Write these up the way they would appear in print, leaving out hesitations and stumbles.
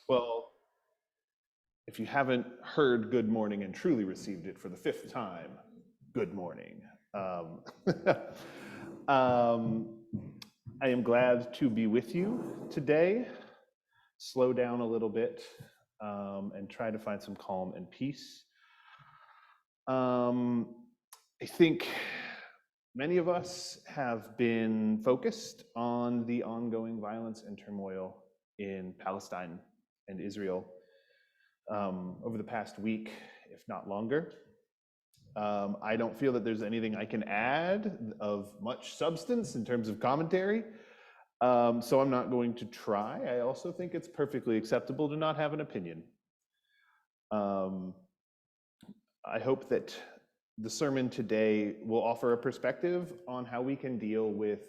Well, if you haven't heard good morning and truly received it for the fifth time, good morning. Um, um, I am glad to be with you today. Slow down a little bit and try to find some calm and peace. I think many of us have been focused on the ongoing violence and turmoil in Palestine and Israel over the past week, if not longer. I don't feel that there's anything I can add of much substance in terms of commentary, so I'm not going to try. I also think it's perfectly acceptable to not have an opinion. I hope that the sermon today will offer a perspective on how we can deal with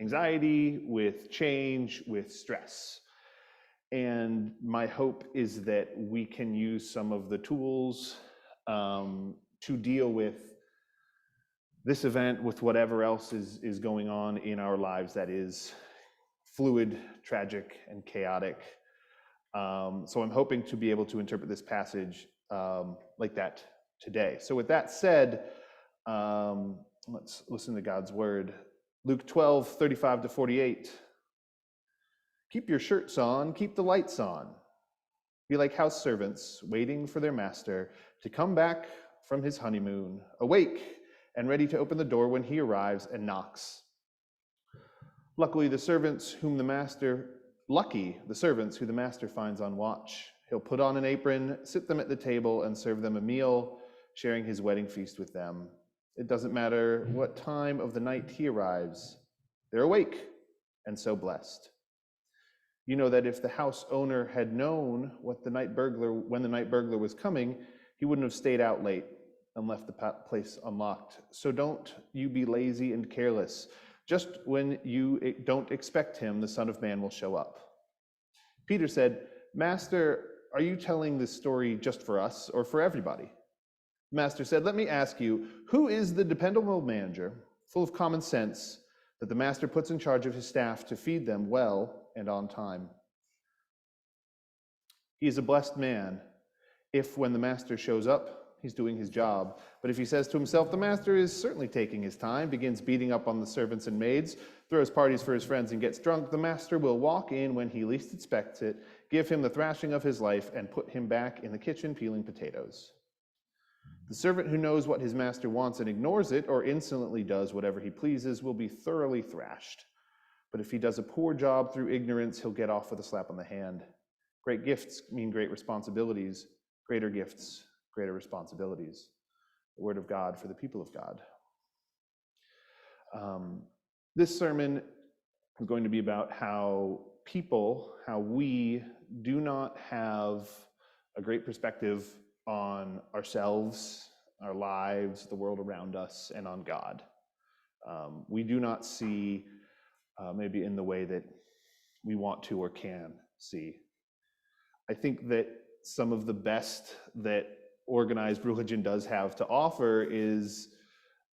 anxiety, with change, with stress. And my hope is that we can use some of the tools to deal with this event, with whatever else is going on in our lives that is fluid, tragic, and chaotic. So I'm hoping to be able to interpret this passage like that today. So with that said, let's listen to God's word. Luke 12:35-48. Keep your shirts on, keep the lights on. Be like house servants waiting for their master to come back from his honeymoon, awake and ready to open the door when he arrives and knocks. Lucky the servants who the master finds on watch. He'll put on an apron, sit them at the table, and serve them a meal, sharing his wedding feast with them. It doesn't matter what time of the night he arrives. They're awake and so blessed. You know that if the house owner had known when the night burglar was coming, he wouldn't have stayed out late and left the place unlocked. So don't you be lazy and careless. Just when you don't expect him, the Son of Man will show up. Peter said, Master, are you telling this story just for us or for everybody? The master said, let me ask you, who is the dependable manager, full of common sense, that the master puts in charge of his staff to feed them well and on time? He is a blessed man if, when the master shows up, he's doing his job. But if he says to himself, the master is certainly taking his time, begins beating up on the servants and maids, throws parties for his friends and gets drunk, the master will walk in when he least expects it, give him the thrashing of his life, and put him back in the kitchen peeling potatoes. The servant who knows what his master wants and ignores it, or insolently does whatever he pleases, will be thoroughly thrashed. But if he does a poor job through ignorance, he'll get off with a slap on the hand. Great gifts mean great responsibilities. Greater gifts, greater responsibilities. The word of God for the people of God. This sermon is going to be about how we do not have a great perspective on ourselves, our lives, the world around us, and on God. We do not see maybe in the way that we want to or can see. I think that some of the best that organized religion does have to offer is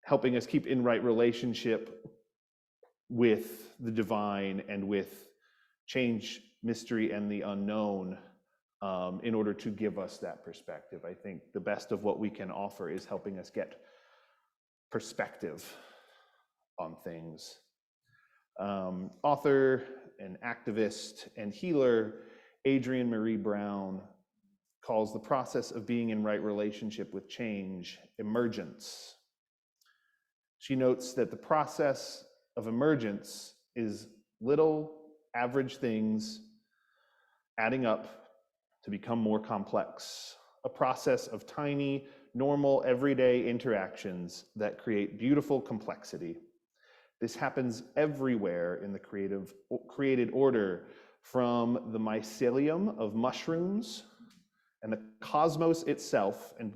helping us keep in right relationship with the divine and with change, mystery, and the unknown in order to give us that perspective. I think the best of what we can offer is helping us get perspective on things. Author and activist and healer Adrienne Marie Brown calls the process of being in right relationship with change emergence. She notes that the process of emergence is little average things adding up to become more complex, a process of tiny, normal, everyday interactions that create beautiful complexity. This happens everywhere in the created order, from the mycelium of mushrooms and the cosmos itself, and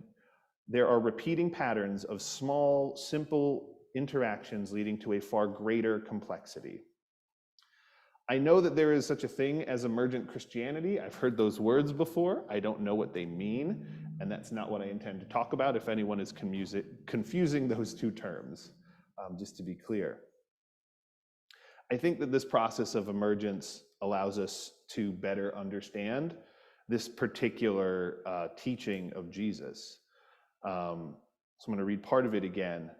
there are repeating patterns of small, simple interactions leading to a far greater complexity. I know that there is such a thing as emergent Christianity. I've heard those words before. I don't know what they mean, and that's not what I intend to talk about if anyone is confusing those two terms, just to be clear. I think that this process of emergence allows us to better understand this particular teaching of Jesus. So I'm going to read part of it again.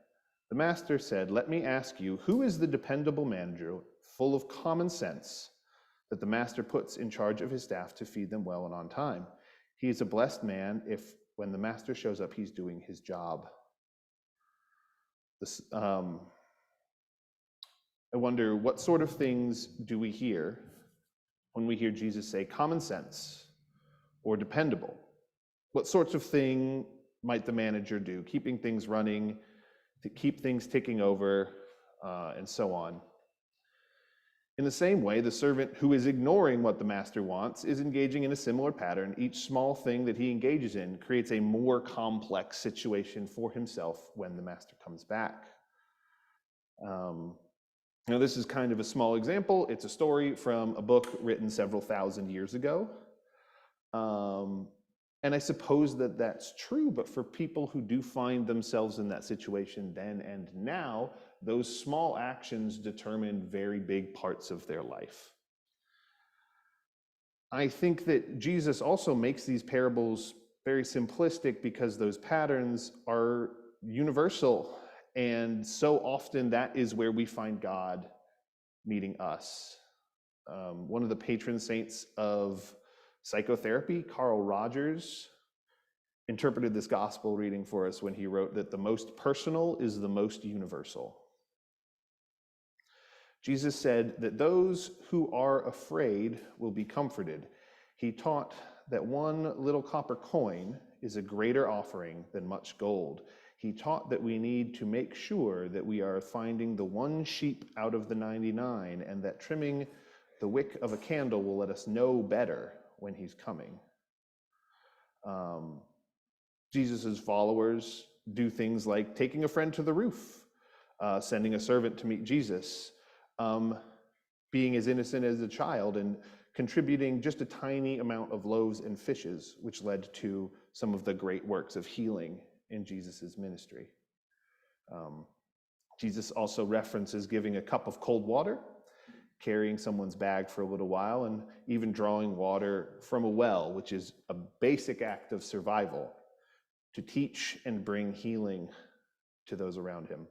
The master said, "Let me ask you, who is the dependable manager, full of common sense, that the master puts in charge of his staff to feed them well and on time? He is a blessed man if, when the master shows up, he's doing his job." This, I wonder, what sort of things do we hear when we hear Jesus say common sense or dependable? What sorts of thing might the manager do? Keeping things running, to keep things ticking over, and so on. In the same way, the servant who is ignoring what the master wants is engaging in a similar pattern. Each small thing that he engages in creates a more complex situation for himself when the master comes back. Now, this is kind of a small example. It's a story from a book written several thousand years ago. And I suppose that that's true, but for people who do find themselves in that situation then and now, those small actions determine very big parts of their life. I think that Jesus also makes these parables very simplistic because those patterns are universal, and so often that is where we find God meeting us. One of the patron saints of psychotherapy, Carl Rogers, interpreted this gospel reading for us when he wrote that the most personal is the most universal. Jesus said that those who are afraid will be comforted. He taught that one little copper coin is a greater offering than much gold. He taught that we need to make sure that we are finding the one sheep out of the 99, and that trimming the wick of a candle will let us know better when he's coming. Jesus's followers do things like taking a friend to the roof, sending a servant to meet Jesus, being as innocent as a child and contributing just a tiny amount of loaves and fishes, which led to some of the great works of healing in Jesus's ministry. Jesus also references giving a cup of cold water, carrying someone's bag for a little while, and even drawing water from a well, which is a basic act of survival to teach and bring healing to those around him.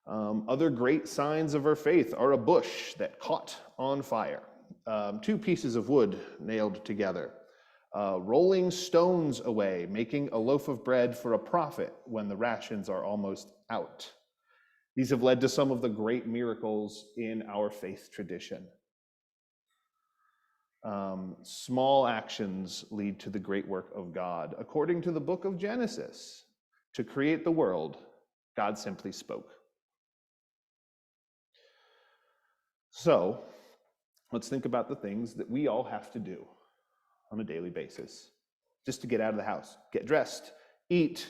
Other great signs of our faith are a bush that caught on fire, 2 pieces of wood nailed together, rolling stones away, making a loaf of bread for a prophet when the rations are almost out. These have led to some of the great miracles in our faith tradition. Small actions lead to the great work of God. According to the book of Genesis, to create the world, God simply spoke. So, let's think about the things that we all have to do on a daily basis just to get out of the house, get dressed, eat,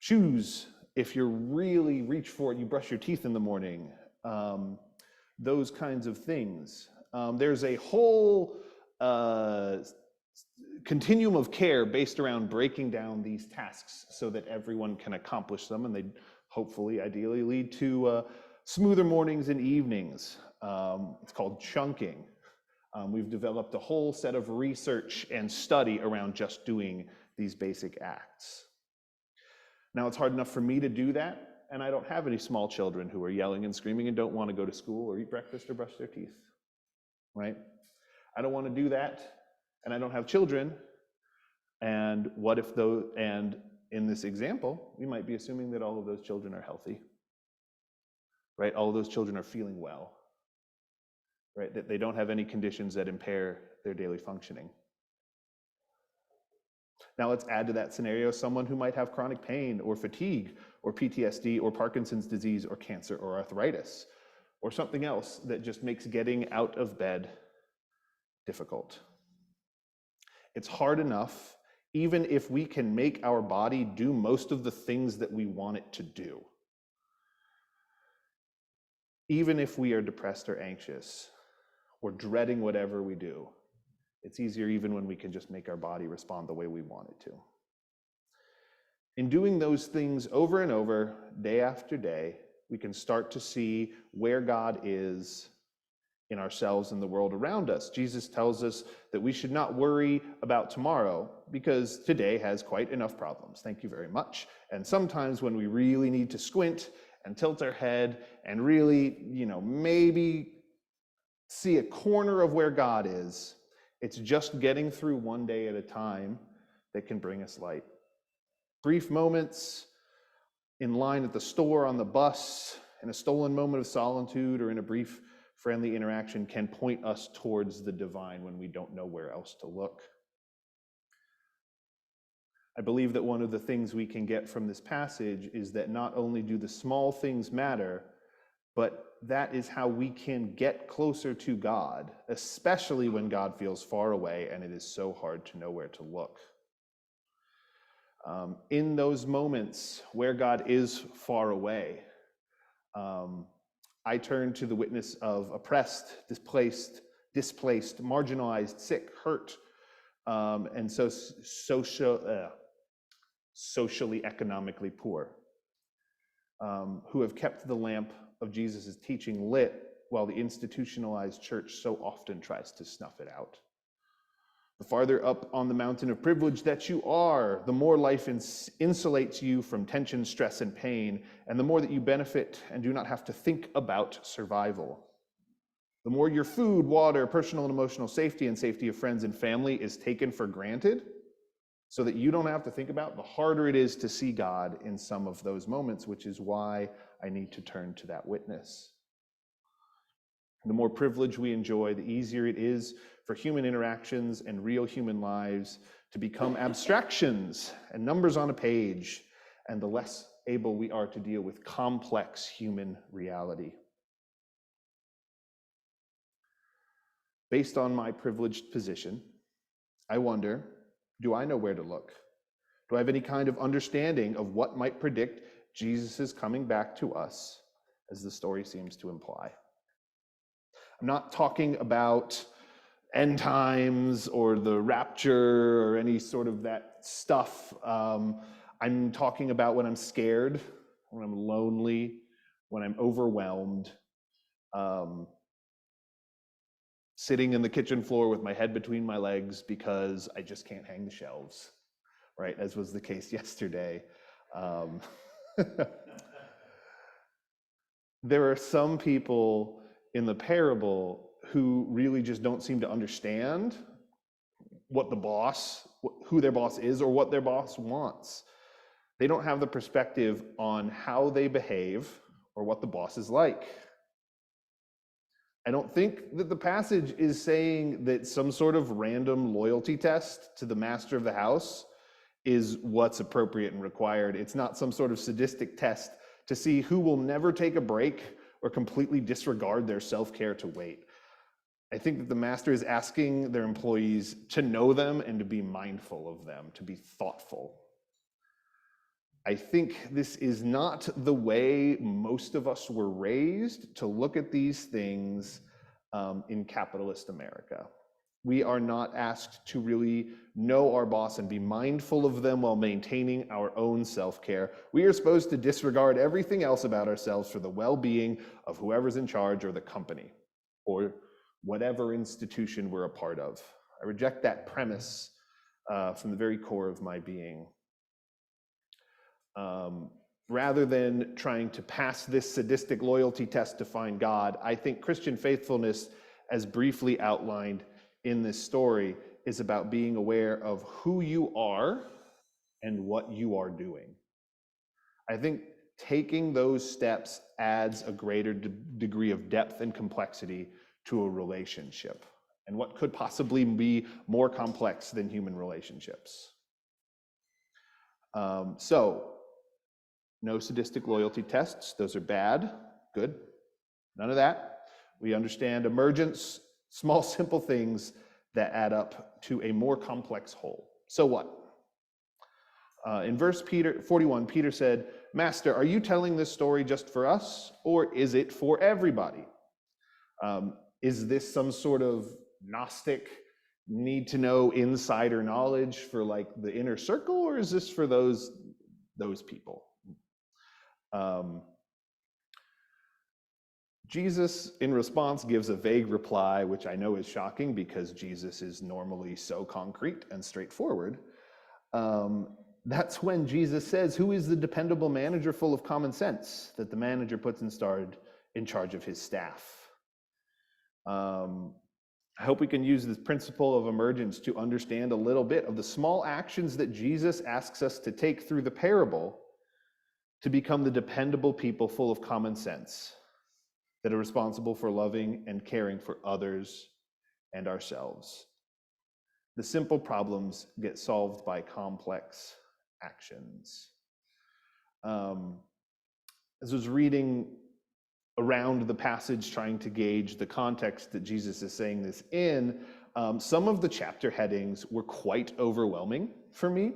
choose. If you really reach for it, you brush your teeth in the morning, those kinds of things. There's a whole continuum of care based around breaking down these tasks so that everyone can accomplish them, and they hopefully, ideally, lead to smoother mornings and evenings. It's called chunking. We've developed a whole set of research and study around just doing these basic acts. Now, it's hard enough for me to do that, and I don't have any small children who are yelling and screaming and don't want to go to school or eat breakfast or brush their teeth, right? I don't want to do that, and I don't have children. And what if those, and in this example, we might be assuming that all of those children are healthy, right? All of those children are feeling well, right? That they don't have any conditions that impair their daily functioning. Now let's add to that scenario someone who might have chronic pain or fatigue or PTSD or Parkinson's disease or cancer or arthritis or something else that just makes getting out of bed difficult. It's hard enough even if we can make our body do most of the things that we want it to do. Even if we are depressed or anxious or dreading whatever we do, it's easier even when we can just make our body respond the way we want it to. In doing those things over and over, day after day, we can start to see where God is in ourselves and the world around us. Jesus tells us that we should not worry about tomorrow because today has quite enough problems. Thank you very much. And sometimes when we really need to squint and tilt our head and really, maybe see a corner of where God is, it's just getting through one day at a time that can bring us light. Brief moments in line at the store, on the bus, in a stolen moment of solitude, or in a brief friendly interaction can point us towards the divine when we don't know where else to look. I believe that one of the things we can get from this passage is that not only do the small things matter, but that is how we can get closer to God, especially when God feels far away and it is so hard to know where to look. In those moments where God is far away, I turn to the witness of oppressed, displaced, marginalized, sick, hurt, and socially, economically poor, who have kept the lamp of Jesus' teaching lit while the institutionalized church so often tries to snuff it out. The farther up on the mountain of privilege that you are, the more life insulates you from tension, stress, and pain, and the more that you benefit and do not have to think about survival. The more your food, water, personal and emotional safety, and safety of friends and family is taken for granted, so that you don't have to think about, the harder it is to see God in some of those moments, which is why I need to turn to that witness. The more privilege we enjoy, the easier it is for human interactions and real human lives to become abstractions and numbers on a page, and the less able we are to deal with complex human reality. Based on my privileged position, I wonder, do I know where to look? Do I have any kind of understanding of what might predict Jesus' coming back to us, as the story seems to imply? I'm not talking about end times or the rapture or any sort of that stuff. I'm talking about when I'm scared, when I'm lonely, when I'm overwhelmed, sitting in the kitchen floor with my head between my legs because I just can't hang the shelves, right? As was the case yesterday. There are some people in the parable who really just don't seem to understand who their boss is or what their boss wants. They don't have the perspective on how they behave or what the boss is like. I don't think that the passage is saying that some sort of random loyalty test to the master of the house is what's appropriate and required. It's not some sort of sadistic test to see who will never take a break or completely disregard their self-care to wait. I think that the master is asking their employees to know them and to be mindful of them, to be thoughtful. I think this is not the way most of us were raised to look at these things in capitalist America. We are not asked to really know our boss and be mindful of them while maintaining our own self-care. We are supposed to disregard everything else about ourselves for the well-being of whoever's in charge or the company or whatever institution we're a part of. I reject that premise from the very core of my being. Rather than trying to pass this sadistic loyalty test to find God, I think Christian faithfulness, as briefly outlined in this story, is about being aware of who you are and what you are doing. I think taking those steps adds a greater degree of depth and complexity to a relationship, and what could possibly be more complex than human relationships. So, no sadistic loyalty tests. Those are bad. Good. None of that. We understand emergence, small, simple things that add up to a more complex whole. So what? In verse 41, Peter said, "Master, are you telling this story just for us, or is it for everybody?" Is this some sort of Gnostic need to know insider knowledge for like the inner circle, or is this for those people? Jesus, in response, gives a vague reply, which I know is shocking because Jesus is normally so concrete and straightforward. That's when Jesus says, "Who is the dependable manager full of common sense that the manager puts in charge of his staff?" I hope we can use this principle of emergence to understand a little bit of the small actions that Jesus asks us to take through the parable to become the dependable people full of common sense that are responsible for loving and caring for others and ourselves. The simple problems get solved by complex actions. As I was reading around the passage trying to gauge the context that Jesus is saying this in, some of the chapter headings were quite overwhelming for me.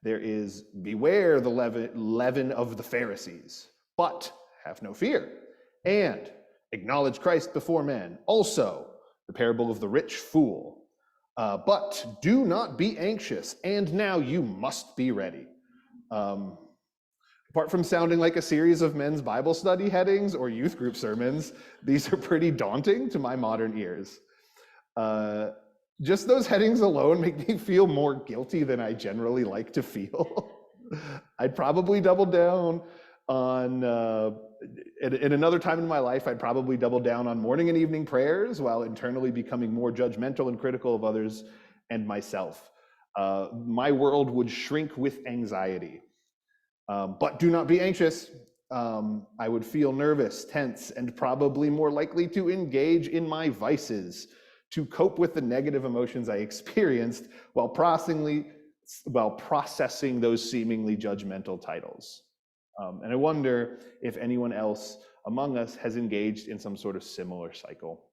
There is, "Beware the leaven of the Pharisees, but have no fear," and "Acknowledge Christ before men." Also, the parable of the rich fool. But do not be anxious, and now you must be ready. Apart from sounding like a series of men's Bible study headings or youth group sermons, these are pretty daunting to my modern ears. Just those headings alone make me feel more guilty than I generally like to feel. I'd probably double down on, in another time in my life, I'd probably double down on morning and evening prayers while internally becoming more judgmental and critical of others and myself. My world would shrink with anxiety. But do not be anxious. I would feel nervous, tense, and probably more likely to engage in my vices to cope with the negative emotions I experienced while processing those seemingly judgmental titles. And I wonder if anyone else among us has engaged in some sort of similar cycle.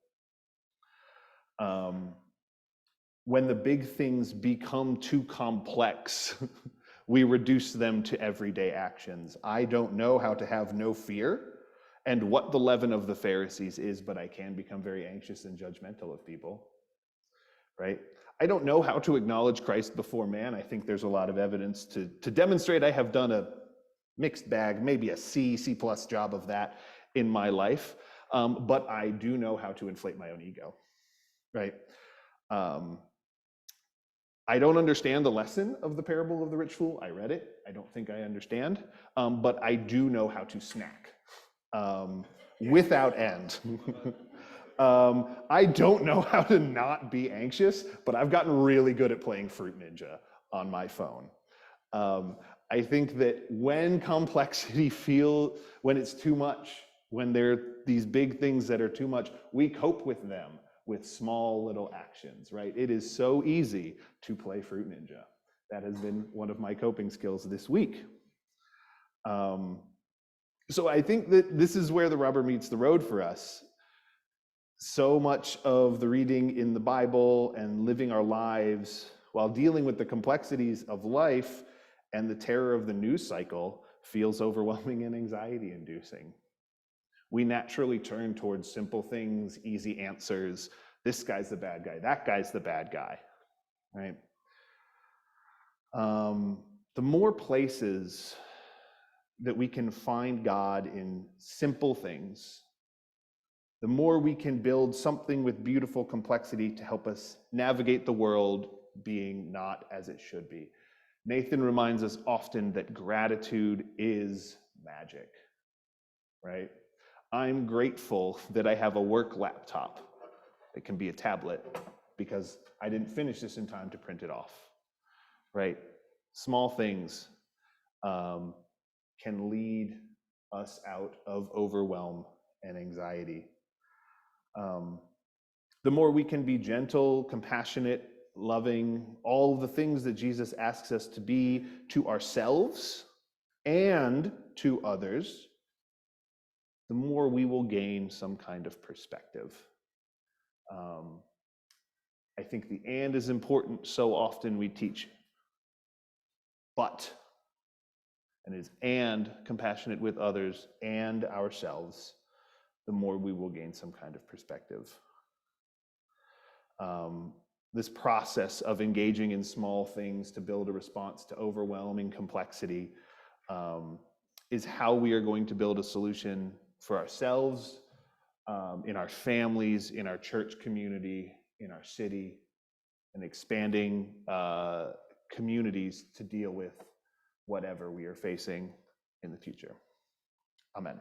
When the big things become too complex, we reduce them to everyday actions. I don't know how to have no fear and what the leaven of the Pharisees is, but I can become very anxious and judgmental of people, right? I don't know how to acknowledge Christ before man. I think there's a lot of evidence to demonstrate I have done a mixed bag, maybe a C+ job of that in my life, but I do know how to inflate my own ego, right? I don't understand the lesson of the parable of the rich fool. I read it. I don't think I understand, but I do know how to snack without end. I don't know how to not be anxious, but I've gotten really good at playing Fruit Ninja on my phone. I think that when complexity when it's too much, when there are these big things that are too much, we cope with them with small little actions, right? It is so easy to play Fruit Ninja. That has been one of my coping skills this week. So I think that this is where the rubber meets the road for us. So much of the reading in the Bible and living our lives while dealing with the complexities of life and the terror of the news cycle feels overwhelming and anxiety-inducing. We naturally turn towards simple things, easy answers. This guy's the bad guy, that guy's the bad guy, right? The more places that we can find God in simple things, the more we can build something with beautiful complexity to help us navigate the world being not as it should be. Nathan reminds us often that gratitude is magic, right? I'm grateful that I have a work laptop. It can be a tablet because I didn't finish this in time to print it off, right? Small things can lead us out of overwhelm and anxiety. The more we can be gentle, compassionate, loving, all the things that Jesus asks us to be to ourselves and to others, the more we will gain some kind of perspective. I think the "and" is important. So often we teach but, and it is "and" compassionate with others and ourselves, the more we will gain some kind of perspective. This process of engaging in small things to build a response to overwhelming complexity is how we are going to build a solution for ourselves, in our families, in our church community, in our city, and expanding communities to deal with whatever we are facing in the future. Amen.